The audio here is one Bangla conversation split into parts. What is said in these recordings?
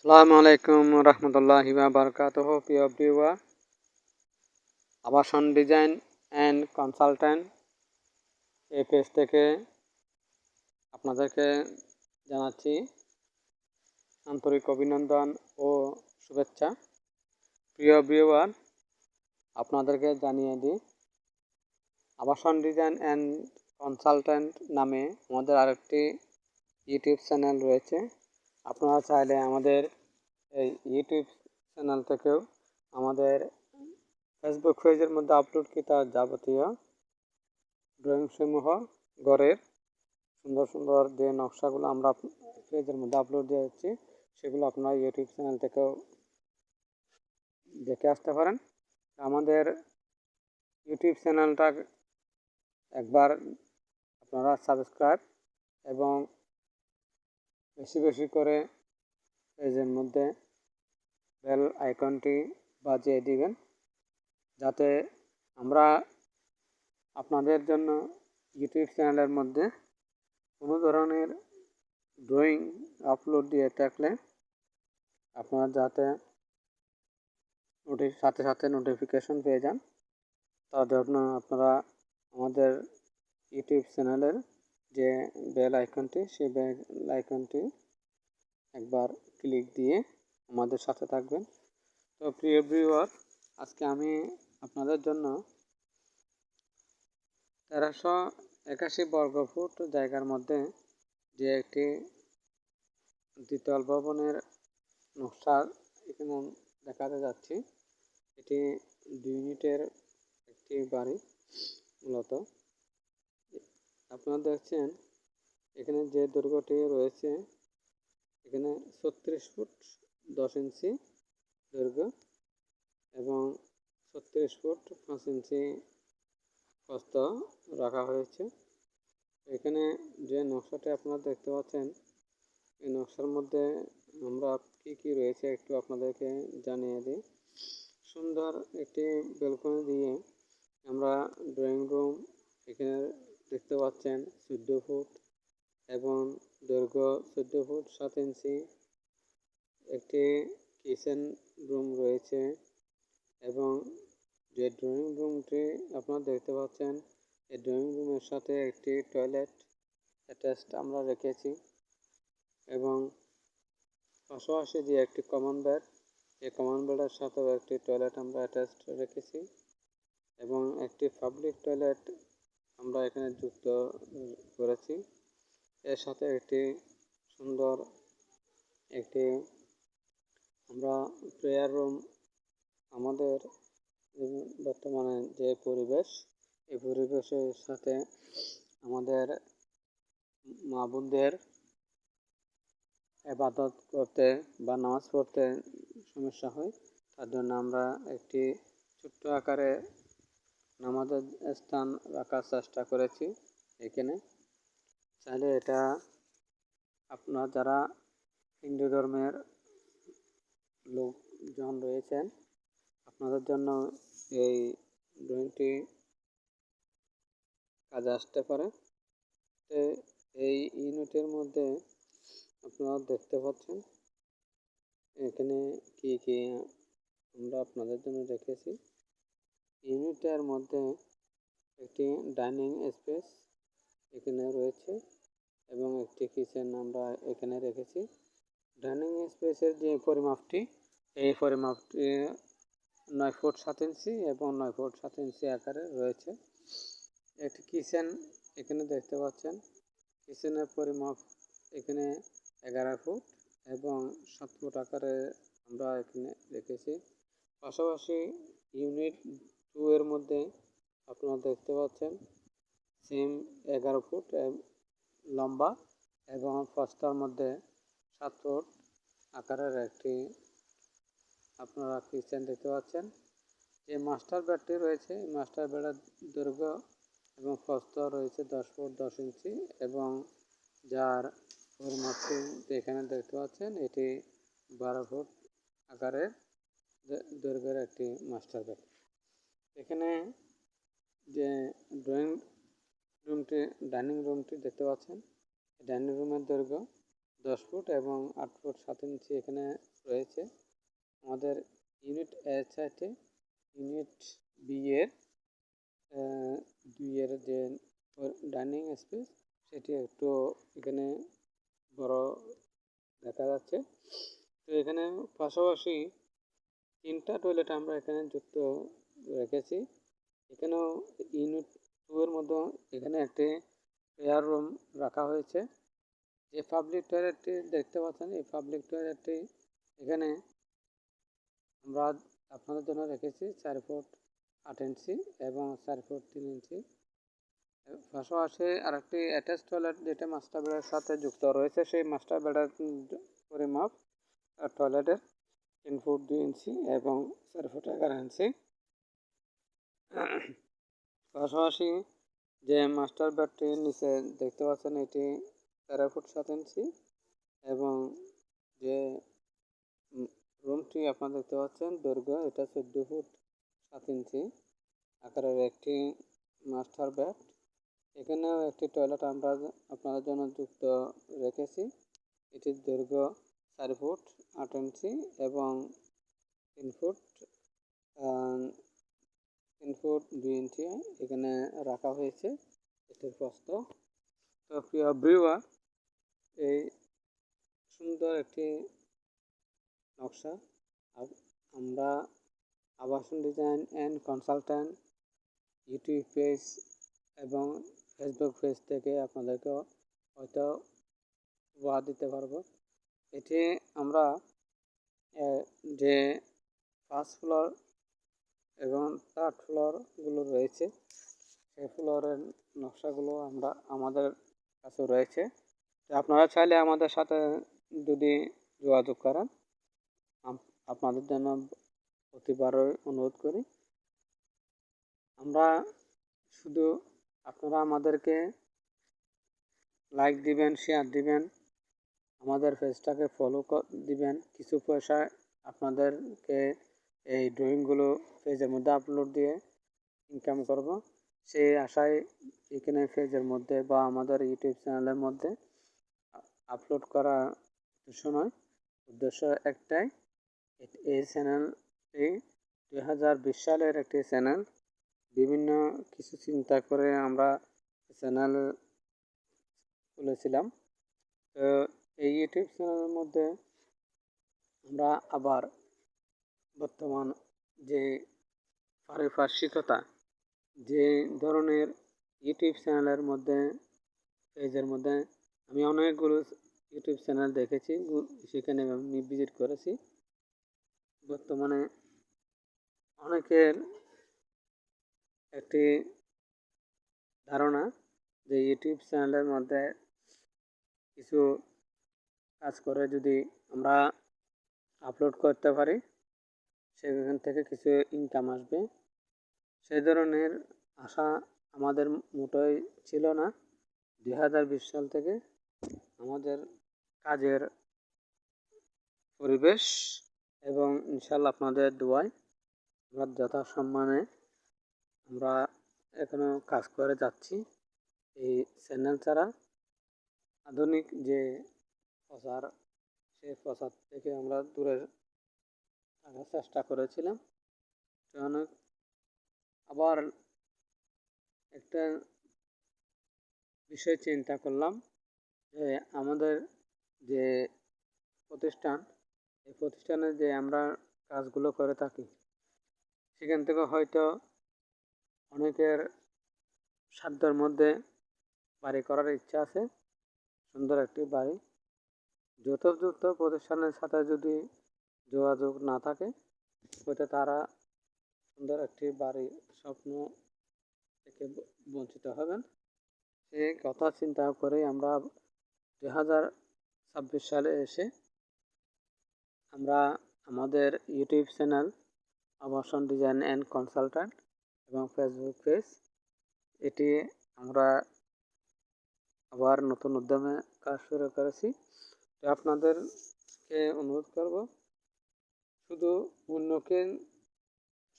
আসসালামু আলাইকুম রহমতুল্লাহি ওয়া বারাকাতুহু। প্রিয় ভিউয়ার, আবাসন ডিজাইন অ্যান্ড কনসালট্যান্ট এই পেজ থেকে আপনাদেরকে জানাচ্ছি আন্তরিক অভিনন্দন ও শুভেচ্ছা। প্রিয় ভিউয়ার, আপনাদেরকে জানিয়ে দিই, আবাসন ডিজাইন অ্যান্ড কনসালট্যান্ট নামে আমাদের আরেকটি ইউটিউব চ্যানেল রয়েছে। আপনারা চাইলে আমাদের এই ইউটিউব চ্যানেল থেকেও আমাদের ফেসবুক পেজের মধ্যে আপলোডকৃত যাবতীয় ড্রয়িংসমূহ ঘরের সুন্দর সুন্দর যে নকশাগুলো আমরা পেজের মধ্যে আপলোড দিয়েছি সেগুলো আপনারা ইউটিউব চ্যানেল থেকেও দেখে আসতে পারেন। আমাদের ইউটিউব চ্যানেলটা একবার আপনারা সাবস্ক্রাইব এবং বেশি বেশি করে পেজের মধ্যে বেল আইকনটি বাজিয়ে দিবেন, যাতে আমরা আপনাদের জন্য ইউটিউব চ্যানেলের মধ্যে কোনো ধরনের ড্রয়িং আপলোড দিয়ে থাকলে আপনারা যাতে সাথে সাথে নোটিফিকেশন পেয়ে যান, তার জন্য আপনারা আমাদের ইউটিউব চ্যানেলের যে বেল আইকনটি সেই বেল আইকনটি একবার ক্লিক দিয়ে আমাদের সাথে থাকবেন। তো প্রিয় ভিউয়ার, আজকে আমি আপনাদের জন্য 1381 বর্গফুট জায়গার মধ্যে যে একটি দ্বিতল ভবনের নকশা এখানে দেখাতে যাচ্ছি। এটি 2 ইউনিটের একটি বাড়ি। মূলত আপনারা দেখছেন এখানে যে দৈর্ঘ্যটি রয়েছে, এখানে 36 ফুট 10 ইঞ্চি দৈর্ঘ্য এবং 36 ফুট 5 ইঞ্চি প্রস্থ রাখা হয়েছে। এখানে যে নকশাটি আপনারা দেখতে পাচ্ছেন, এই নকশার মধ্যে আমরা কি রয়েছে একটু আপনাদেরকে জানিয়ে দিই। সুন্দর একটি ব্যালকনি দিয়ে আমরা ড্রয়িং রুম এখানে দেখতে পাচ্ছেন 14 ফুট এবং দৈর্ঘ্য 14 ফুট 7 ইঞ্চি। একটি কিচেন রুম রয়েছে এবং যে ড্রয়িং রুমটি আপনারা দেখতে পাচ্ছেন, এই ড্রয়িং রুমের সাথে একটি টয়লেট অ্যাটাচড আমরা রেখেছি এবং পাশাপাশি যে একটি কমন বেড, এই কমন বেডের সাথেও একটি টয়লেট আমরা অ্যাটাচড রেখেছি এবং একটি পাবলিক টয়লেট আমরা এখানে যুক্ত করেছি। এর সাথে একটি সুন্দর একটি আমরা প্রেয়ার রুম, আমাদের বর্তমানে যে পরিবেশ, এই পরিবেশের সাথে আমাদের মা বোনদের ইবাদত করতে বা নামাজ পড়তে সমস্যা হয়, তার জন্য আমরা একটি ছোট্ট আকারে নামাজের স্থান রাখার চেষ্টা করেছি এখানে। চাইলে এটা আপনার যারা হিন্দু ধর্মের লোকজন রয়েছেন আপনাদের জন্য এই ড্রয়িংটি কাজে আসতে পারে। তো এই ইউনিটের মধ্যে আপনারা দেখতে পাচ্ছেন এখানে কি আমরা আপনাদের জন্য রেখেছি। ইউনিটের মধ্যে একটি ডাইনিং স্পেস এখানে রয়েছে এবং একটি কিচেন আমরা এখানে রেখেছি। ডাইনিং স্পেসের যে পরিমাপটি, এই পরিমাপটি 9 ফুট 7 ইঞ্চি এবং 9 ফুট 7 ইঞ্চি আকারে রয়েছে। একটি কিচেন এখানে দেখতে পাচ্ছেন, কিচেনের পরিমাপ এখানে 11 ফুট এবং 7 ফুট আকারে আমরা এখানে রেখেছি। পাশাপাশি ইউনিট 2 এর মধ্যে আপনারা দেখতে পাচ্ছেন সেম 11 ফুট লম্বা এবং প্রস্থের মধ্যে 7 ফুট আকারের একটি আপনারা কিচেন দেখতে পাচ্ছেন। যে মাস্টার বেডটি রয়েছে, মাস্টার বেডের দৈর্ঘ্য এবং প্রস্থ রয়েছে 10 ফুট 10 ইঞ্চি এবং যার পরিমাপটি এখানে দেখতে পাচ্ছেন, এটি 12 ফুট আকারের দৈর্ঘ্যের একটি মাস্টার বেড। এখানে যে ড্রয়িং রুমটি ডাইনিং রুমটি দেখতে পাচ্ছেন, ডাইনিং রুমের দৈর্ঘ্য 10 ফুট এবং 8 ফুট 7 ইঞ্চি এখানে রয়েছে। আমাদের ইউনিট এর সাথে ইউনিট বি এর 2 এর যে ডাইনিং স্পেস সেটি একটু এখানে বড় দেখা যাচ্ছে। তো এখানে পাশাপাশি 3টা টয়লেট আমরা এখানে যুক্ত রেখেছি। এখানেও ইউনিট 2 এর মধ্যে এখানে একটি এয়ার রুম রাখা হয়েছে। যে পাবলিক টয়লেটটি দেখতে পাচ্ছেন, এই পাবলিক টয়লেটটি এখানে আমরা আপনাদের জন্য রেখেছি 4 ফুট 8 ইঞ্চি এবং 4 ফুট 3 ইঞ্চি। পাশাপাশি আরেকটি অ্যাটাচ টয়লেট যেটা মাস্টার বেডের সাথে যুক্ত রয়েছে, সেই মাস্টার বেডের পরিমাপ টয়লেটের 3 ফুট 2 ইঞ্চি এবং 4 ফুট 11 ইঞ্চি। পাশাপাশি যে মাস্টার বেডটির নিচে দেখতে পাচ্ছেন এটি 13 ফুট 7 ইঞ্চি এবং যে রুমটি আপনারা দেখতে পাচ্ছেন দৈর্ঘ্য এটা 14 ফুট 7 ইঞ্চি আকারের একটি মাস্টার বেড। এখানেও একটি টয়লেট আমরা আপনাদের জন্য যুক্ত রেখেছি। এটির দৈর্ঘ্য 4 ফুট 8 ইঞ্চি এবং 3 ফুট 2 ইঞ্চি এখানে রাখা হয়েছে এটির প্রস্থ। তো প্রিয় ভিউয়ার, এই সুন্দর একটি নকশা আমরা আবাসন design and consultant YouTube page এবং ফেসবুক পেজ থেকে আপনাদেরকে হয়তো উপহার দিতে পারবো। এটি আমরা যে ফার্স্ট ফ্লোর এবং থার্ড ফ্লোরগুলো রয়েছে সেই ফ্লোরের নকশাগুলো আমরা আমাদের কাছে রয়েছে। তো আপনারা চাইলে আমাদের সাথে যদি যোগাযোগ করেন, আপনাদের জন্য প্রতিবারই অনুরোধ করি। আমরা শুধু আপনারা আমাদেরকে লাইক দিবেন, শেয়ার দিবেন, আমাদের পেজটাকে ফলো দিবেন। কিছু পয়সা আপনাদেরকে এই ড্রয়িংগুলো পেজের মধ্যে আপলোড দিয়ে ইনকাম করব, সেই আশায় এখানে পেজের মধ্যে বা আমাদের ইউটিউব চ্যানেলের মধ্যে আপলোড করা উদ্দেশ্য নয়। উদ্দেশ্য একটাই, এই চ্যানেলটি 2020 সালের একটি চ্যানেল। বিভিন্ন কিছু চিন্তা করে আমরা চ্যানেল খুলেছিলাম। তো এই ইউটিউব চ্যানেলের মধ্যে আমরা আবার বর্তমান যে পারিপার্শ্বিকতা, যে ধরনের ইউটিউব চ্যানেলের মধ্যে পেজের মধ্যে আমি অনেকগুলো ইউটিউব চ্যানেল দেখেছি, সেখানে আমি ভিজিট করেছি। বর্তমানে অনেকের একটি ধারণা যে ইউটিউব চ্যানেলের মধ্যে কিছু কাজ করে যদি আমরা আপলোড করতে পারি সেখান থেকে কিছু ইনকাম আসবে। সেই ধরনের আশা আমাদের মোটেই ছিল না। 2020 সাল থেকে আমাদের কাজের পরিবেশ এবং ইনশাল্লাহ আপনাদের দোয়ায় আমরা যথাসম্মানে আমরা এখনও কাজ করে যাচ্ছি। এই চ্যানেল ছাড়া আধুনিক যে প্রচার, সেই প্রচার থেকে আমরা দূরে থাকার চেষ্টা করেছিলাম। অনেক আবার একটা বিষয় চিন্তা করলাম যে আমাদের যে প্রতিষ্ঠান, এই প্রতিষ্ঠানে যে আমরা কাজগুলো করে থাকি সেখান থেকে হয়তো অনেকের সাধ্যের মধ্যে বাড়ি করার ইচ্ছা আছে, সুন্দর একটি বাড়ি। যথাযথ প্রতিষ্ঠানের সাথে যদি যোগাযোগ না থাকে হয়তো তারা সুন্দর একটি বাড়ির স্বপ্ন থেকে বঞ্চিত হবেন। সেই কথা চিন্তা করে আমরা 2026 সালে এসে আমরা আমাদের ইউটিউব চ্যানেল আবাসন ডিজাইন অ্যান্ড কনসালট্যান্ট এবং ফেসবুক পেজ, এটি আমরা আবার নতুন উদ্যমে কাজ শুরু করেছি। তো আপনাদেরকে অনুরোধ করব, শুধু অন্যকে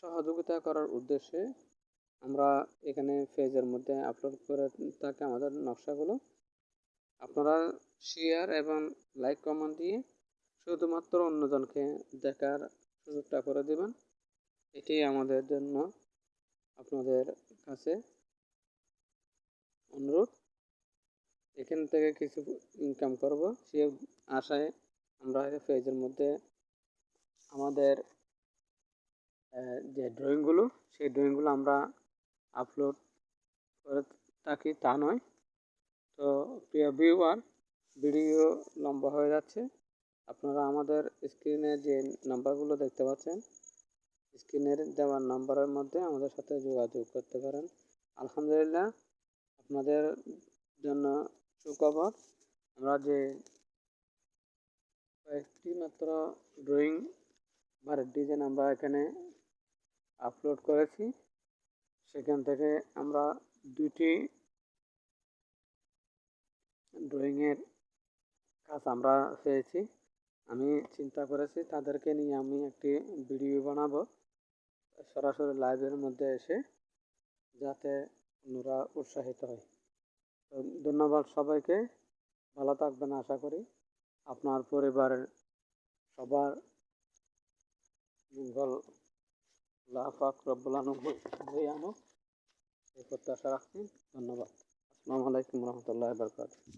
সহযোগিতা করার উদ্দেশ্যে আমরা এখানে পেজের মধ্যে আপলোড করে থাকি আমাদের নকশাগুলো। আপনারা শেয়ার এবং লাইক কমেন্ট দিয়ে শুধুমাত্র অন্যজনকে দেখার সুযোগটা করে দেবেন। এটি আমাদের জন্য আপনাদের কাছে অনুরোধ। এখান থেকে কিছু ইনকাম করব সে আশায় আমরা পেজের মধ্যে আমাদের যে ড্রয়িংগুলো সেই ড্রয়িংগুলো আমরা আপলোড করে থাকি তা নয়। তো প্রিয় ভিউয়ার, ভিডিও লম্বা হয়ে যাচ্ছে। আপনারা আমাদের স্ক্রিনে যে নাম্বারগুলো দেখতে পাচ্ছেন, স্ক্রিনের দেওয়া নাম্বারের মধ্যে আমাদের সাথে যোগাযোগ করতে পারেন। আলহামদুলিল্লাহ, আপনাদের জন্য সুখবর, আমরা যে কয়েকটি মাত্র ড্রয়িং বারের ডিজাইন আমরা এখানে আপলোড করেছি, সেখান থেকে আমরা 2টি ড্রয়িংয়ের কাজ আমরা পেয়েছি। আমি চিন্তা করেছি তাদেরকে নিয়ে আমি একটি ভিডিও বানাবো সরাসরি লাইভের মধ্যে এসে, যাতে অন্যরা উৎসাহিত হয়। তো ধন্যবাদ সবাইকে, ভালো থাকবেন আশা করি। আপনার পরিবারের সবার মঙ্গল আল্লাহ পাক রব্বুল আলামিন বয়ে আনুক, এই প্রত্যাশা রাখছি। ধন্যবাদ। আসসালামু আলাইকুম রহমতুল্লাহ বারকাতুহু।